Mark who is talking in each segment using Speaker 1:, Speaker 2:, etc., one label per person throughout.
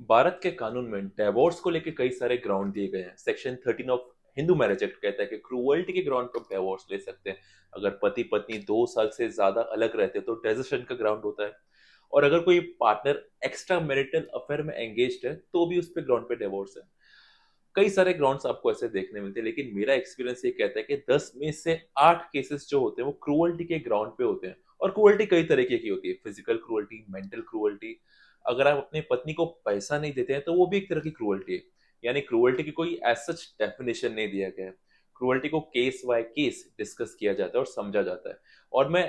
Speaker 1: भारत के कानून में डिवोर्स को लेकर कई सारे ग्राउंड दिए गए हैं। Section 13 of Hindu marriage act कहता है कि क्रूअल्टी के ग्राउंड पर डिवोर्स ले सकते हैं। अगर पति पत्नी 2 साल से ज्यादा अलग रहते हैं तो डेजिशन का ग्राउंड होता है। और अगर कोई पार्टनर एक्स्ट्रा मैरिटल अफेयर में एंगेज्ड है तो भी उस पे ग्राउंड पे डिवोर्स है। कई सारे ग्राउंड्स आपको ऐसे देखने मिलते हैं, लेकिन मेरा एक्सपीरियंस ये कहता है कि 10 में से 8 केसेस जो होते हैं वो क्रूअल्टी के ग्राउंड पे होते हैं। और क्रूअल्टी कई तरीके की होती है, फिजिकल क्रूअल्टी, मेंटल क्रूअल्टी। अगर आप अपनी पत्नी को पैसा नहीं देते हैं तो वो भी एक तरह की क्रूअल्टी है। यानी क्रूअल्टी की कोई एज सच डेफिनेशन नहीं दिया गया है। क्रूअल्टी को केस बाय केस डिस्कस किया जाता है और समझा जाता है। और मैं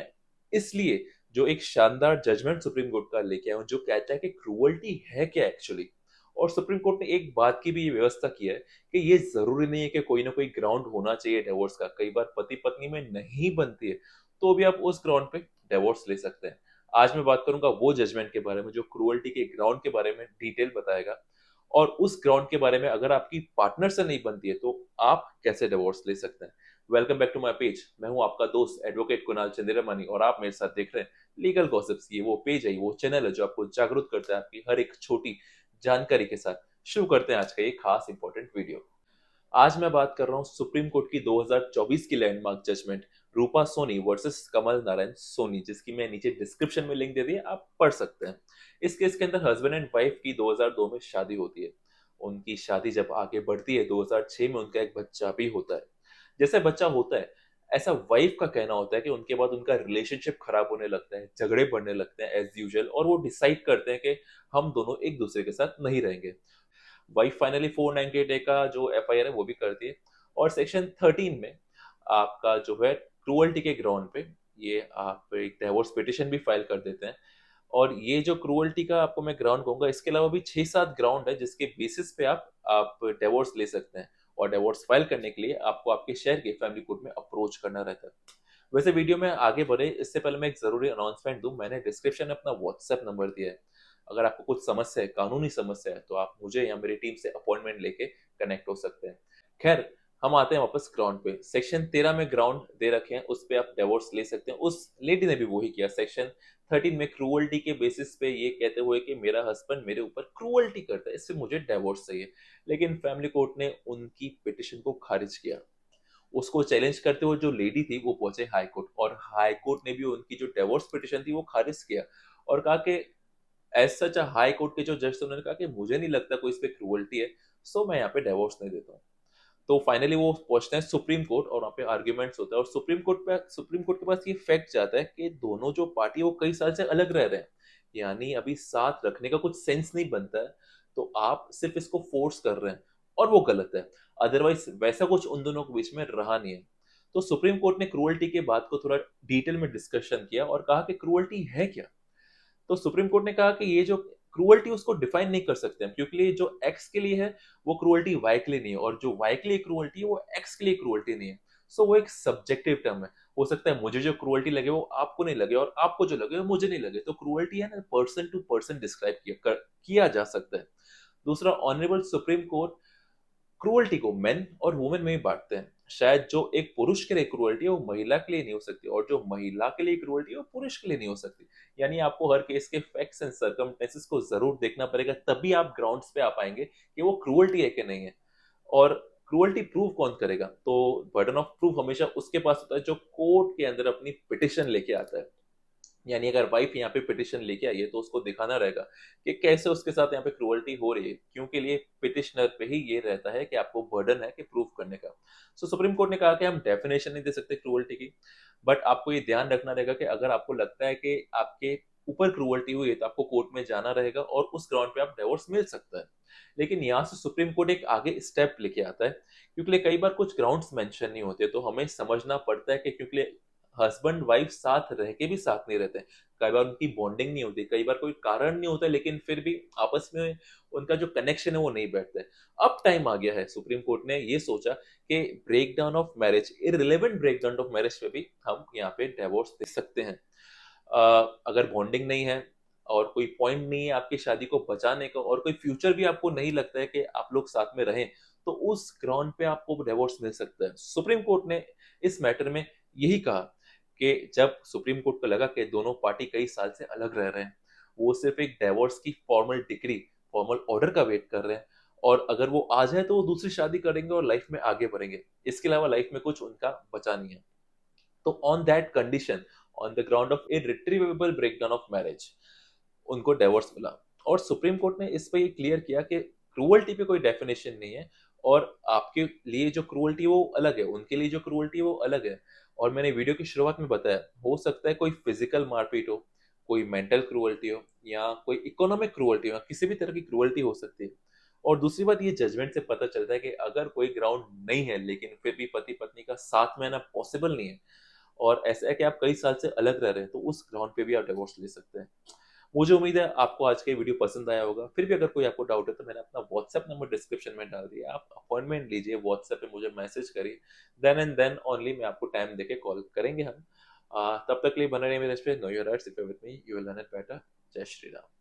Speaker 1: इसलिए जो एक शानदार जजमेंट सुप्रीम कोर्ट का लेके आया हूं जो कहता है कि क्रूअल्टी है क्या एक्चुअली। और सुप्रीम कोर्ट ने एक बात की भी ये व्यवस्था की है कि ये जरूरी नहीं है कि कोई ना कोई ग्राउंड होना चाहिए डिवोर्स का। कई बार पति पत्नी में नहीं बनती है तो भी आप उस ग्राउंड पे डिवोर्स ले सकते हैं। आज मैं बात करूंगा वो जजमेंट के बारे में जो क्रूअल्टी के ग्राउंड के बारे में डिटेल बताएगा। और उस ग्राउंड के बारे में अगर आपकी पार्टनर से नहीं बनती है तो आप कैसे डिवोर्स ले सकते हैं। Welcome back to my page. मैं हूं आपका दोस्त एडवोकेट कुणाल चंद्रमानी और आप मेरे साथ देख रहे हैं लीगल गॉसिप्स। ये वो पेज है, वो चैनल है जो आपको जागरूक करता है आपकी हर एक छोटी जानकारी के साथ। शुरू करते हैं आज का ये खास इंपॉर्टेंट वीडियो। आज मैं बात कर रहा हूं सुप्रीम कोर्ट की 2024 की लैंडमार्क जजमेंट रूपा सोनी वर्सेस कमल नारायण सोनी, जिसकी मैं नीचे डिस्क्रिप्शन में लिंक दे दी है, आप पढ़ सकते हैं। इस केस के अंदर हस्बैंड एंड वाइफ की 2002 में शादी होती है। उनकी शादी जब आगे बढ़ती है 2006 में उनका एक बच्चा भी होता है। जैसे बच्चा होता है ऐसा वाइफ का कहना होता है कि उनके बाद उनका रिलेशनशिप खराब होने लगता है, झगड़े बढ़ने लगते हैं एज यूजुअल, और वो डिसाइड करते हैं कि हम दोनों एक दूसरे के साथ नहीं रहेंगे। वाइफ फाइनली 498 ए का जो एफआईआर है वो भी करती है। और सेक्शन 13 में आपका जो है क्रूअल्टी के ग्राउंड पे ये आप एक डिवोर्स पिटिशन भी फाइल कर देते हैं। और ये जो क्रूअल्टी का आपको मैं ग्राउंड कहूंगा, इसके अलावा भी 6-7 ग्राउंड है जिसके बेसिस पे आप डिवोर्स ले सकते हैं। और डिवोर्स फाइल करने के लिए आपको आपके शहर के फैमिली कोर्ट में अप्रोच करना रहता है। वैसे वीडियो में आगे बढ़े इससे पहले मैं एक जरूरी अनाउंसमेंट दूं। मैंने डिस्क्रिप्शन में अपना व्हाट्सएप नंबर दिया है। अगर आपको कुछ समस्या है, कानूनी समस्या है, तो आप मुझे या मेरी टीम से अपॉइंटमेंट लेके कनेक्ट हो सकते हैं। खैर, हम आते हैं वापस ग्राउंड पे। सेक्शन 13 में ग्राउंड दे रखे हैं, उस पे आप डिवोर्स ले सकते हैं। उस लेडी ने भी वही किया। सेक्शन 13 में क्रूअल्टी के बेसिस पे ये कहते हुए कि मेरा हस्बैंड मेरे ऊपर क्रूअल्टी करता है, इससे मुझे डिवोर्स चाहिए। लेकिन फैमिली कोर्ट ने उनकी पिटिशन को खारिज किया। उसको चैलेंज करते हुए जो लेडी थी वो पहुंचे हाई कोर्ट, और हाई कोर्ट ने भी उनकी जो डिवोर्स पिटिशन थी वो खारिज किया। और कहा कि एज सच हाई कोर्ट के जो जज थे उन्होंने कहा कि मुझे नहीं लगता कोई इस पे क्रूअल्टी है, सो मैं यहाँ पे डिवोर्स नहीं देता हूँ। तो फाइनली वो पहुंचते हैं सुप्रीम कोर्ट और वहाँ पे आर्ग्यूमेंट्स होता है। और सुप्रीम कोर्ट के पास ये फैक्ट जाता है कि दोनों जो पार्टी वो कई साल से अलग रह रहे हैं, यानी अभी साथ रखने का कुछ सेंस नहीं बनता है। तो आप सिर्फ इसको फोर्स कर रहे हैं और वो गलत है। अदरवाइज वैसा कुछ उन दोनों के बीच में रहा नहीं है। तो सुप्रीम कोर्ट ने क्रूअल्टी के बात को थोड़ा डिटेल में डिस्कशन किया और कहा कि क्रूअल्टी है क्या। तो सुप्रीम कोर्ट ने कहा कि ये जो क्रूअल्टी उसको डिफाइन नहीं कर सकते हम, क्योंकि ये जो एक्स के लिए है वो क्रूअल्टी वाई के लिए नहीं है, और जो वाई के लिए क्रूअल्टी है वो एक्स के लिए क्रूअल्टी नहीं है। सो वो एक सब्जेक्टिव टर्म है। हो सकता है मुझे जो क्रूअल्टी लगे वो आपको नहीं लगे, और आपको जो लगे वो मुझे नहीं लगे। तो क्रूअल्टी है ना, पर्सन टू पर्सन डिस्क्राइब किया जा सकता है। दूसरा, ऑनरेबल सुप्रीम कोर्ट क्रूअल्टी को मेन और वुमेन में ही बांटते हैं। शायद जो एक पुरुष के लिए क्रूअल्टी है वो महिला के लिए नहीं हो सकती, और जो महिला के लिए क्रूअल्टी है वो पुरुष के लिए नहीं हो सकती। यानी आपको हर केस के फैक्ट्स एंड सर्कमस्टेंसेस को जरूर देखना पड़ेगा, तभी आप ग्राउंड्स पे आ पाएंगे कि वो क्रूअल्टी है कि नहीं है। और क्रूअल्टी प्रूव कौन करेगा, तो बर्डन ऑफ प्रूफ हमेशा उसके पास होता है जो कोर्ट के अंदर अपनी पिटिशन लेके आता है। यानी अगर वाइफ यहाँ पे पिटिशन लेके आई है तो उसको दिखाना रहेगा कि कैसे उसके साथ यहाँ पे क्रूअल्टी हो रही है, क्योंकि लिए पिटिशनर पे ही ये रहता है कि आपको बर्डन है कि प्रूफ करने का। सो सुप्रीम कोर्ट ने कहा कि हम डेफिनेशन नहीं दे सकते क्रूअल्टी की, बट आपको ये ध्यान रखना रहेगा कि अगर आपको लगता है कि आपके ऊपर क्रूअल्टी हुई है तो आपको कोर्ट में जाना रहेगा और उस ग्राउंड पे आप डिवोर्स मिल सकता है। लेकिन यहाँ से सुप्रीम कोर्ट एक आगे स्टेप लेके आता है, क्योंकि कई बार कुछ ग्राउंड्स मेंशन नहीं होते, तो हमें समझना पड़ता है कि क्योंकि हस्बैंड वाइफ साथ रह के भी साथ नहीं रहते। कई बार उनकी बॉन्डिंग नहीं होती, कई बार कोई कारण नहीं होता, लेकिन फिर भी आपस में उनका जो कनेक्शन है वो नहीं बैठता है। अब टाइम आ गया है, सुप्रीम कोर्ट ने ये सोचा कि break down of marriage, irrelevant break down of marriage पे भी हम यहाँ पे डिवोर्स दे सकते हैं। अगर बॉन्डिंग नहीं है और कोई पॉइंट नहीं है आपकी शादी को बचाने का, और कोई फ्यूचर भी आपको नहीं लगता है कि आप लोग साथ में रहें, तो उस ग्राउंड पे आपको डिवोर्स मिल सकता है। सुप्रीम कोर्ट ने इस मैटर में यही कहा कि जब सुप्रीम कोर्ट को लगा कि दोनों पार्टी कई साल से अलग रह रहे हैं, वो सिर्फ एक डिवोर्स की फॉर्मल डिग्री फॉर्मल ऑर्डर का वेट कर रहे हैं, और अगर वो आ जाए तो वो दूसरी शादी करेंगे और लाइफ में आगे बढ़ेंगे। इसके अलावा लाइफ में कुछ उनका बचा नहीं है। तो on that condition, on the ground of irretrievable breakdown of marriage, उनको डिवोर्स मिला। और सुप्रीम कोर्ट ने इस पे ये क्लियर किया कि क्रूअल्टी पे कोई डेफिनेशन नहीं है, और आपके लिए जो क्रूअल्टी वो अलग है, उनके लिए जो क्रूअल्टी वो अलग है। और मैंने वीडियो की शुरुआत में बताया, हो सकता है कोई फिजिकल मारपीट हो, कोई मेंटल क्रूअल्टी हो, या कोई इकोनॉमिक क्रूअल्टी हो, किसी भी तरह की क्रूअल्टी हो सकती है। और दूसरी बात, ये जजमेंट से पता चलता है कि अगर कोई ग्राउंड नहीं है लेकिन फिर भी पति पत्नी का साथ में आना पॉसिबल नहीं है, और ऐसा है कि आप कई साल से अलग रह रहे हैं, तो उस ग्राउंड पे भी आप डिवोर्स ले सकते हैं। मुझे उम्मीद है आपको आज का ये वीडियो पसंद आया होगा। फिर भी अगर कोई आपको डाउट है तो मैंने अपना व्हाट्सएप नंबर डिस्क्रिप्शन में डाल दिया, आप अपॉइंटमेंट लीजिए, व्हाट्सएप पे मुझे मैसेज करिए, देन एंड देन ओनली मैं आपको टाइम देके कॉल करेंगे हम। तब तक के लिए बने रहिए मेरे इस पे। Know your rights, if you with me you will learn it better. जय श्री राम।